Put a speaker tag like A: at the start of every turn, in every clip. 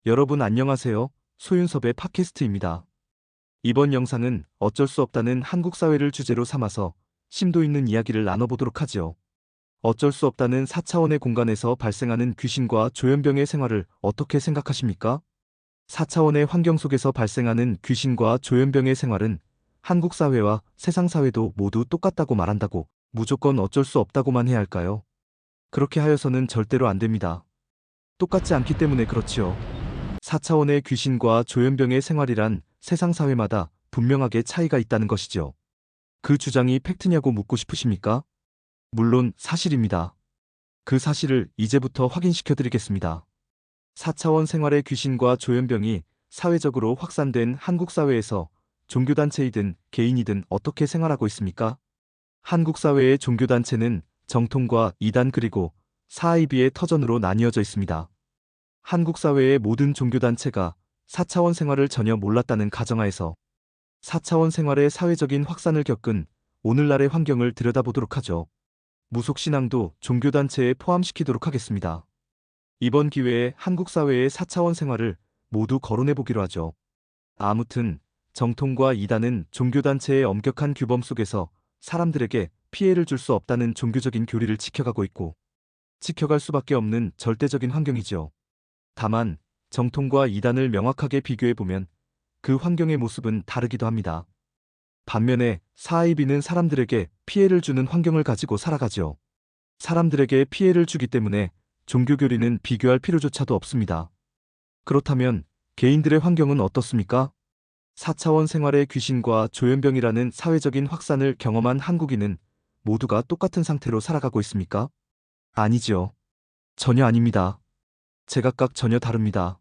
A: 여러분 안녕하세요. 소윤섭의 팟캐스트입니다. 이번 영상은 어쩔 수 없다는 한국 사회를 주제로 삼아서 심도 있는 이야기를 나눠보도록 하지요. 어쩔 수 없다는 4차원의 공간에서 발생하는 귀신과 조현병의 생활을 어떻게 생각하십니까? 4차원의 환경 속에서 발생하는 귀신과 조현병의 생활은 한국 사회와 세상 사회도 모두 똑같다고 말한다고 무조건 어쩔 수 없다고만 해야 할까요? 그렇게 하여서는 절대로 안 됩니다. 똑같지 않기 때문에 그렇지요. 4차원의 귀신과 조현병의 생활이란 세상 사회마다 분명하게 차이가 있다는 것이죠. 그 주장이 팩트냐고 묻고 싶으십니까? 물론 사실입니다. 그 사실을 이제부터 확인시켜 드리겠습니다. 4차원 생활의 귀신과 조현병이 사회적으로 확산된 한국 사회에서 종교단체이든 개인이든 어떻게 생활하고 있습니까? 한국 사회의 종교단체는 정통과 이단 그리고 사이비의 터전으로 나뉘어져 있습니다. 한국 사회의 모든 종교단체가 4차원 생활을 전혀 몰랐다는 가정하에서 4차원 생활의 사회적인 확산을 겪은 오늘날의 환경을 들여다보도록 하죠. 무속신앙도 종교단체에 포함시키도록 하겠습니다. 이번 기회에 한국 사회의 4차원 생활을 모두 거론해보기로 하죠. 아무튼 정통과 이단은 종교단체의 엄격한 규범 속에서 사람들에게 피해를 줄 수 없다는 종교적인 교리를 지켜가고 있고 지켜갈 수밖에 없는 절대적인 환경이죠. 다만 정통과 이단을 명확하게 비교해보면 그 환경의 모습은 다르기도 합니다. 반면에 사이비는 사람들에게 피해를 주는 환경을 가지고 살아가죠. 사람들에게 피해를 주기 때문에 종교교리는 비교할 필요조차도 없습니다. 그렇다면 개인들의 환경은 어떻습니까? 4차원 생활의 귀신과 조현병이라는 사회적인 확산을 경험한 한국인은 모두가 똑같은 상태로 살아가고 있습니까? 아니지요. 전혀 아닙니다. 제각각 전혀 다릅니다.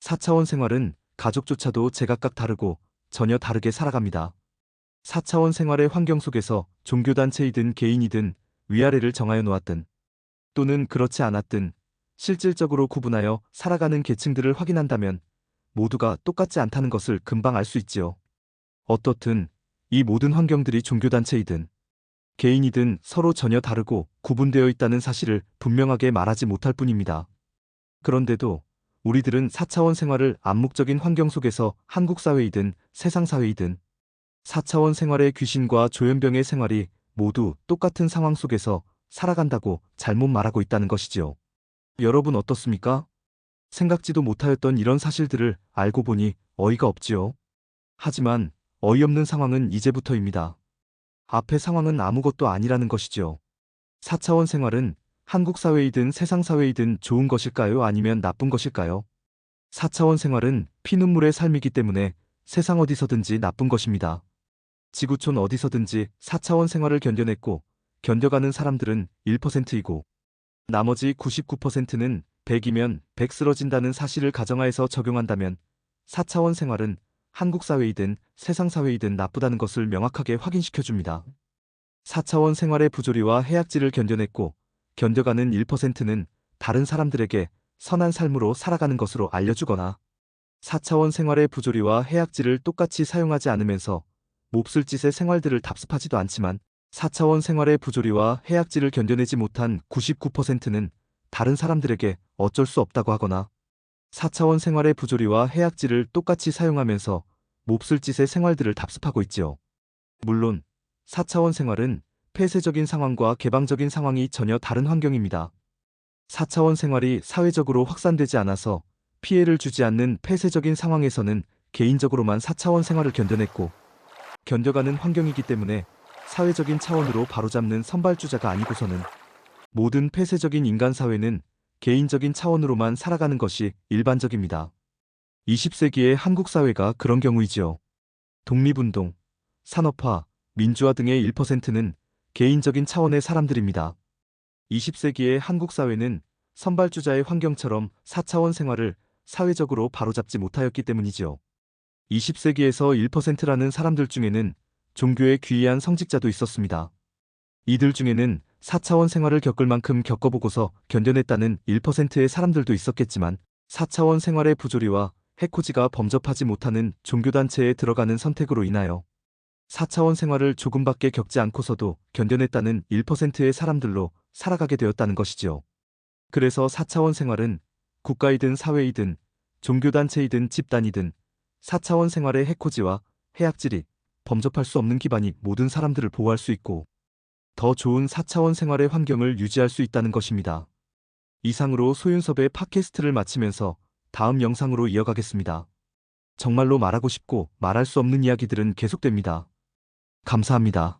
A: 4차원 생활은 가족조차도 제각각 다르고 전혀 다르게 살아갑니다. 4차원 생활의 환경 속에서 종교단체이든 개인이든 위아래를 정하여 놓았든 또는 그렇지 않았든 실질적으로 구분하여 살아가는 계층들을 확인한다면 모두가 똑같지 않다는 것을 금방 알 수 있지요. 어떻든 이 모든 환경들이 종교단체이든 개인이든 서로 전혀 다르고 구분되어 있다는 사실을 분명하게 말하지 못할 뿐입니다. 그런데도 우리들은 4차원 생활을 암묵적인 환경 속에서 한국 사회이든 세상 사회이든 4차원 생활의 귀신과 조현병의 생활이 모두 똑같은 상황 속에서 살아간다고 잘못 말하고 있다는 것이지요. 여러분 어떻습니까? 생각지도 못하였던 이런 사실들을 알고 보니 어이가 없지요. 하지만 어이없는 상황은 이제부터입니다. 앞의 상황은 아무것도 아니라는 것이지요. 4차원 생활은 한국 사회이든 세상 사회이든 좋은 것일까요? 아니면 나쁜 것일까요? 4차원 생활은 피눈물의 삶이기 때문에 세상 어디서든지 나쁜 것입니다. 지구촌 어디서든지 4차원 생활을 견뎌냈고 견뎌가는 사람들은 1%이고 나머지 99%는 100이면 100 쓰러진다는 사실을 가정하에서 적용한다면 4차원 생활은 한국 사회이든 세상 사회이든 나쁘다는 것을 명확하게 확인시켜줍니다. 4차원 생활의 부조리와 해악질을 견뎌냈고 견뎌가는 1%는 다른 사람들에게 선한 삶으로 살아가는 것으로 알려주거나 4차원 생활의 부조리와 해악질을 똑같이 사용하지 않으면서 몹쓸 짓의 생활들을 답습하지도 않지만 4차원 생활의 부조리와 해악질을 견뎌내지 못한 99%는 다른 사람들에게 어쩔 수 없다고 하거나 4차원 생활의 부조리와 해악질을 똑같이 사용하면서 몹쓸 짓의 생활들을 답습하고 있지요. 물론 4차원 생활은 폐쇄적인 상황과 개방적인 상황이 전혀 다른 환경입니다. 4차원 생활이 사회적으로 확산되지 않아서 피해를 주지 않는 폐쇄적인 상황에서는 개인적으로만 4차원 생활을 견뎌냈고 견뎌가는 환경이기 때문에 사회적인 차원으로 바로잡는 선발주자가 아니고서는 모든 폐쇄적인 인간 사회는 개인적인 차원으로만 살아가는 것이 일반적입니다. 20세기의 한국 사회가 그런 경우이지요. 독립운동, 산업화, 민주화 등의 1%는 개인적인 차원의 사람들입니다. 20세기의 한국 사회는 선발주자의 환경처럼 4차원 생활을 사회적으로 바로잡지 못하였기 때문이지요. 20세기에서 1%라는 사람들 중에는 종교에 귀의한 성직자도 있었습니다. 이들 중에는 4차원 생활을 겪을 만큼 겪어보고서 견뎌냈다는 1%의 사람들도 있었겠지만 4차원 생활의 부조리와 해코지가 범접하지 못하는 종교단체에 들어가는 선택으로 인하여 4차원 생활을 조금밖에 겪지 않고서도 견뎌냈다는 1%의 사람들로 살아가게 되었다는 것이지요. 그래서 4차원 생활은 국가이든 사회이든 종교단체이든 집단이든 4차원 생활의 해코지와 해악질이 범접할 수 없는 기반이 모든 사람들을 보호할 수 있고 더 좋은 4차원 생활의 환경을 유지할 수 있다는 것입니다. 이상으로 소윤섭의 팟캐스트를 마치면서 다음 영상으로 이어가겠습니다. 정말로 말하고 싶고 말할 수 없는 이야기들은 계속됩니다. 감사합니다.